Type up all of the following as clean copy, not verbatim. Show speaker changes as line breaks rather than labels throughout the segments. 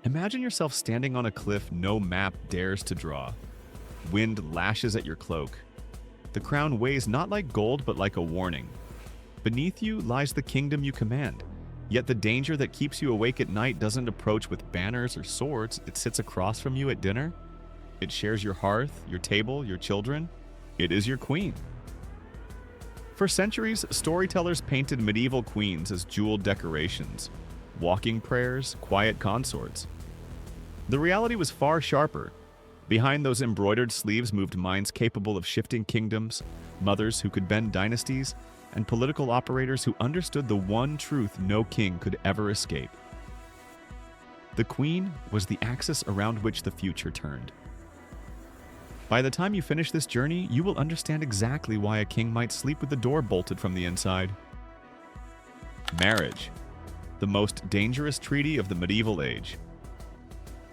Imagine yourself standing on a cliff no map dares to draw. Wind lashes at your cloak. The crown weighs not like gold but like a warning. Beneath you lies the kingdom you command. Yet the danger that keeps you awake at night doesn't approach with banners or swords. It sits across from you at dinner. It shares your hearth, your table, your children. It is your queen. For centuries, storytellers painted medieval queens as jeweled decorations, walking prayers, quiet consorts. The reality was far sharper. Behind those embroidered sleeves moved minds capable of shifting kingdoms, mothers who could bend dynasties, and political operators who understood the one truth no king could ever escape. The queen was the axis around which the future turned. By the time you finish this journey, you will understand exactly why a king might sleep with the door bolted from the inside. Marriage, the most dangerous treaty of the medieval age.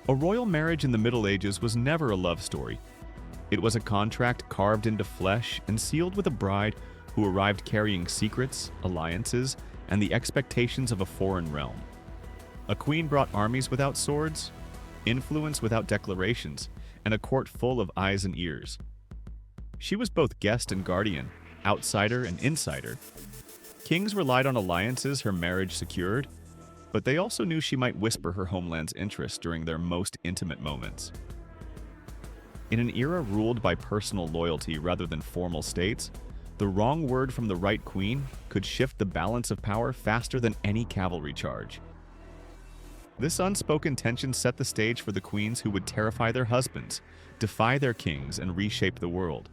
A royal marriage in the Middle Ages was never a love story. It was a contract carved into flesh and sealed with a bride who arrived carrying secrets, alliances, and the expectations of a foreign realm. A queen brought armies without swords, influence without declarations, and a court full of eyes and ears. She was both guest and guardian, outsider and insider. Kings relied on alliances her marriage secured, but they also knew she might whisper her homeland's interests during their most intimate moments. In an era ruled by personal loyalty rather than formal states, the wrong word from the right queen could shift the balance of power faster than any cavalry charge. This unspoken tension set the stage for the queens who would terrify their husbands, defy their kings, and reshape the world.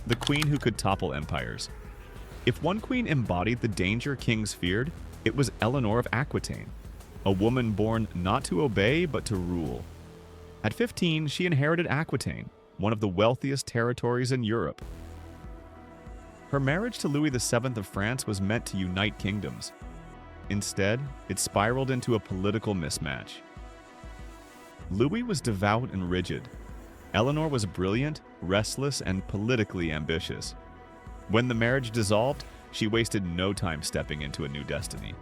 The queen who could topple empires. If one queen embodied the danger kings feared, it was Eleanor of Aquitaine, a woman born not to obey but to rule. At 15, she inherited Aquitaine, one of the wealthiest territories in Europe. Her marriage to Louis VII of France was meant to unite kingdoms. Instead, it spiraled into a political mismatch. Louis was devout and rigid. Eleanor was brilliant, restless, and politically ambitious. When the marriage dissolved, she wasted no time stepping into a new destiny.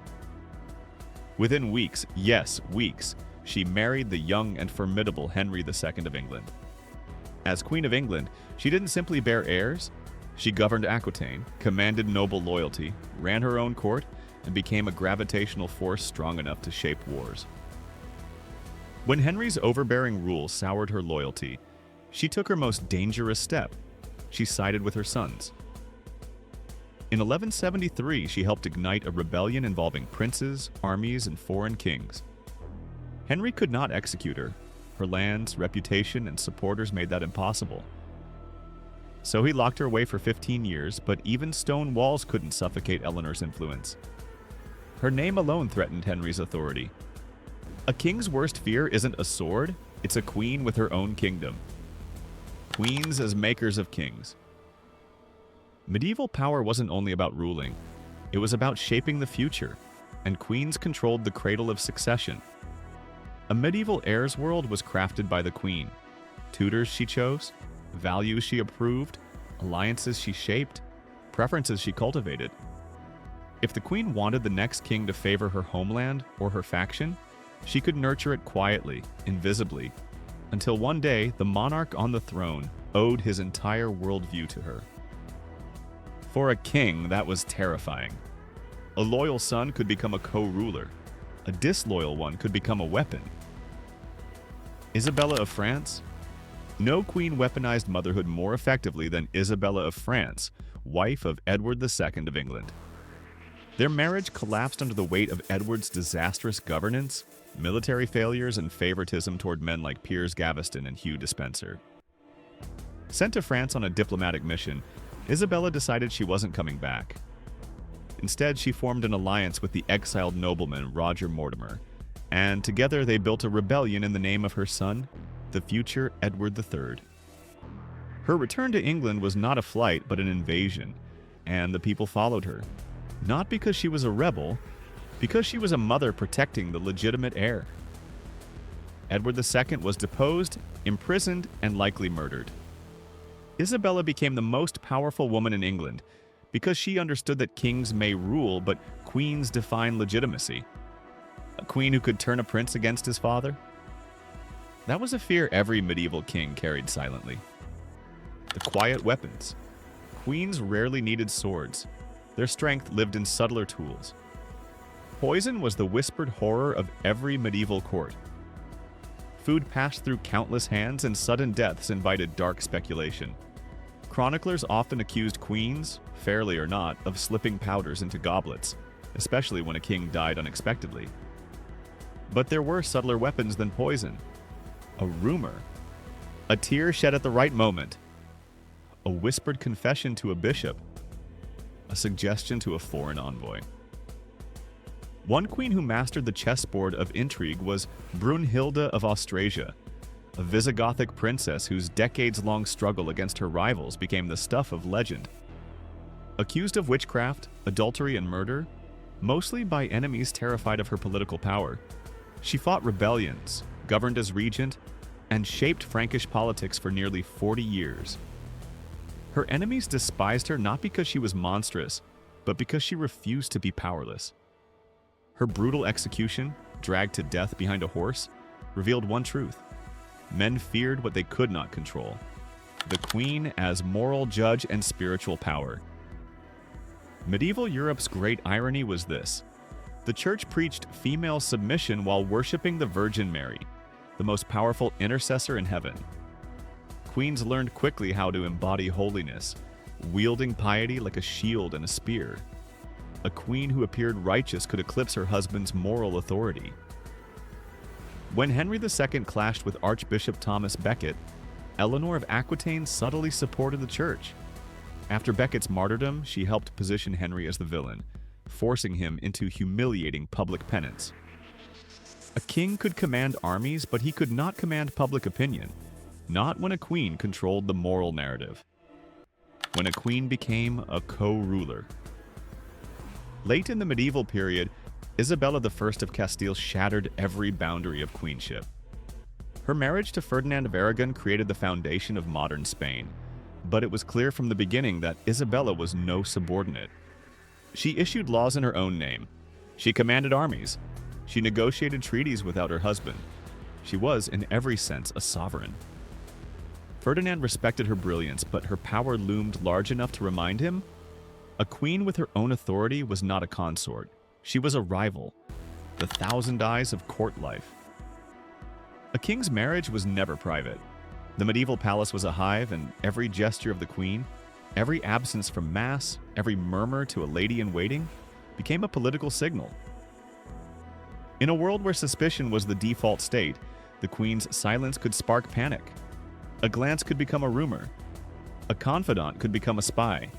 Within weeks, yes, weeks, she married the young and formidable Henry II of England. As Queen of England, she didn't simply bear heirs. She governed Aquitaine, commanded noble loyalty, ran her own court, and became a gravitational force strong enough to shape wars. When Henry's overbearing rule soured her loyalty, she took her most dangerous step. She sided with her sons. In 1173, she helped ignite a rebellion involving princes, armies, and foreign kings. Henry could not execute her. Her lands, reputation, and supporters made that impossible. So he locked her away for 15 years, but even stone walls couldn't suffocate Eleanor's influence. Her name alone threatened Henry's authority. A king's worst fear isn't a sword, it's a queen with her own kingdom. Queens as makers of kings. Medieval power wasn't only about ruling, it was about shaping the future, and queens controlled the cradle of succession. A medieval heirs world was crafted by the queen. Tutors she chose, values she approved, alliances she shaped, preferences she cultivated. If the queen wanted the next king to favor her homeland or her faction, she could nurture it quietly, invisibly, until one day the monarch on the throne owed his entire worldview to her. For a king, that was terrifying. A loyal son could become a co-ruler. A disloyal one could become a weapon. Isabella of France? No queen weaponized motherhood more effectively than Isabella of France, wife of Edward II of England. Their marriage collapsed under the weight of Edward's disastrous governance, military failures, and favoritism toward men like Piers Gaveston and Hugh Despenser. Sent to France on a diplomatic mission, Isabella decided she wasn't coming back. Instead, she formed an alliance with the exiled nobleman Roger Mortimer, and together they built a rebellion in the name of her son, the future Edward III. Her return to England was not a flight but an invasion, and the people followed her. Not because she was a rebel, because she was a mother protecting the legitimate heir. Edward II was deposed, imprisoned, and likely murdered. Isabella became the most powerful woman in England because she understood that kings may rule, but queens define legitimacy. A queen who could turn a prince against his father? That was a fear every medieval king carried silently. The quiet weapons. Queens rarely needed swords. Their strength lived in subtler tools. Poison was the whispered horror of every medieval court. Food passed through countless hands, and sudden deaths invited dark speculation. Chroniclers often accused queens, fairly or not, of slipping powders into goblets, especially when a king died unexpectedly. But there were subtler weapons than poison. A rumor. A tear shed at the right moment. A whispered confession to a bishop. A suggestion to a foreign envoy. One queen who mastered the chessboard of intrigue was Brunhilde of Austrasia, a Visigothic princess whose decades-long struggle against her rivals became the stuff of legend. Accused of witchcraft, adultery, and murder, mostly by enemies terrified of her political power, she fought rebellions, governed as regent, and shaped Frankish politics for nearly 40 years. Her enemies despised her not because she was monstrous, but because she refused to be powerless. Her brutal execution, dragged to death behind a horse, revealed one truth. Men feared what they could not control. The queen as moral judge and spiritual power. Medieval Europe's great irony was this. The church preached female submission while worshiping the Virgin Mary, the most powerful intercessor in heaven. Queens learned quickly how to embody holiness, wielding piety like a shield and a spear. A queen who appeared righteous could eclipse her husband's moral authority. When Henry II clashed with Archbishop Thomas Becket, Eleanor of Aquitaine subtly supported the church. After Becket's martyrdom, she helped position Henry as the villain, forcing him into humiliating public penance. A king could command armies, but he could not command public opinion, not when a queen controlled the moral narrative. When a queen became a co-ruler. Late in the medieval period, Isabella I of Castile shattered every boundary of queenship. Her marriage to Ferdinand of Aragon created the foundation of modern Spain, but it was clear from the beginning that Isabella was no subordinate. She issued laws in her own name. She commanded armies. She negotiated treaties without her husband. She was, in every sense, a sovereign. Ferdinand respected her brilliance, but her power loomed large enough to remind him, a queen with her own authority was not a consort. She was a rival, the thousand eyes of court life. A king's marriage was never private. The medieval palace was a hive, and every gesture of the queen, every absence from mass, every murmur to a lady-in-waiting, became a political signal. In a world where suspicion was the default state, the queen's silence could spark panic. A glance could become a rumor. A confidant could become a spy.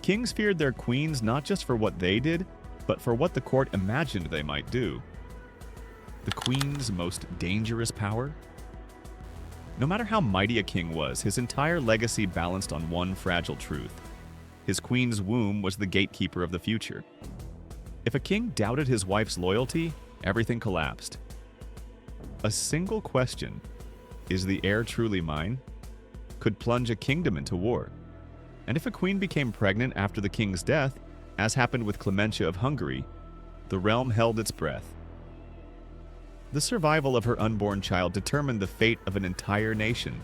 Kings feared their queens not just for what they did, but for what the court imagined they might do. The queen's most dangerous power? No matter how mighty a king was, his entire legacy balanced on one fragile truth. His queen's womb was the gatekeeper of the future. If a king doubted his wife's loyalty, everything collapsed. A single question, is the heir truly mine, could plunge a kingdom into war. And if a queen became pregnant after the king's death, as happened with Clementia of Hungary, the realm held its breath. The survival of her unborn child determined the fate of an entire nation.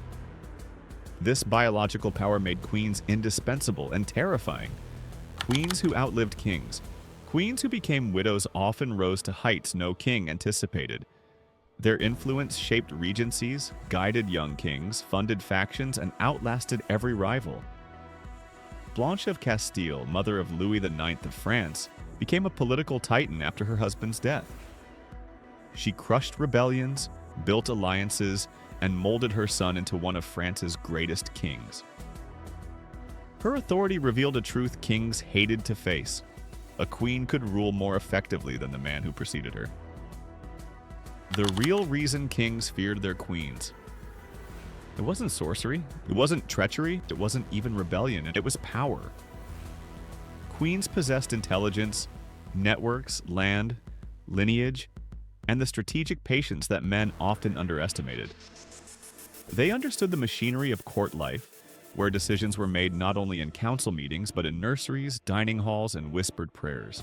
This biological power made queens indispensable and terrifying. Queens who outlived kings. Queens who became widows often rose to heights no king anticipated. Their influence shaped regencies, guided young kings, funded factions, and outlasted every rival. Blanche of Castile, mother of Louis IX of France, became a political titan after her husband's death. She crushed rebellions, built alliances, and molded her son into one of France's greatest kings. Her authority revealed a truth kings hated to face. A queen could rule more effectively than the man who preceded her. The real reason kings feared their queens. It wasn't sorcery, it wasn't treachery, it wasn't even rebellion, it was power. Queens possessed intelligence, networks, land, lineage, and the strategic patience that men often underestimated. They understood the machinery of court life, where decisions were made not only in council meetings, but in nurseries, dining halls, and whispered prayers.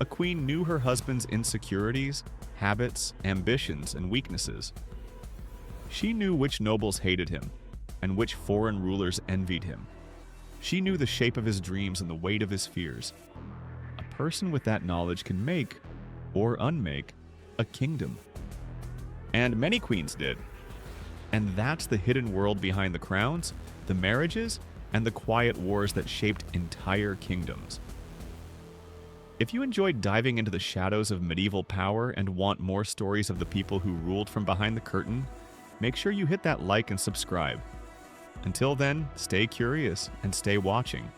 A queen knew her husband's insecurities, habits, ambitions, and weaknesses. She knew which nobles hated him and which foreign rulers envied him. She knew the shape of his dreams and the weight of his fears. A person with that knowledge can make, or unmake, a kingdom. And many queens did. And that's the hidden world behind the crowns, the marriages, and the quiet wars that shaped entire kingdoms. If you enjoyed diving into the shadows of medieval power and want more stories of the people who ruled from behind the curtain, make sure you hit that like and subscribe. Until then, stay curious and stay watching.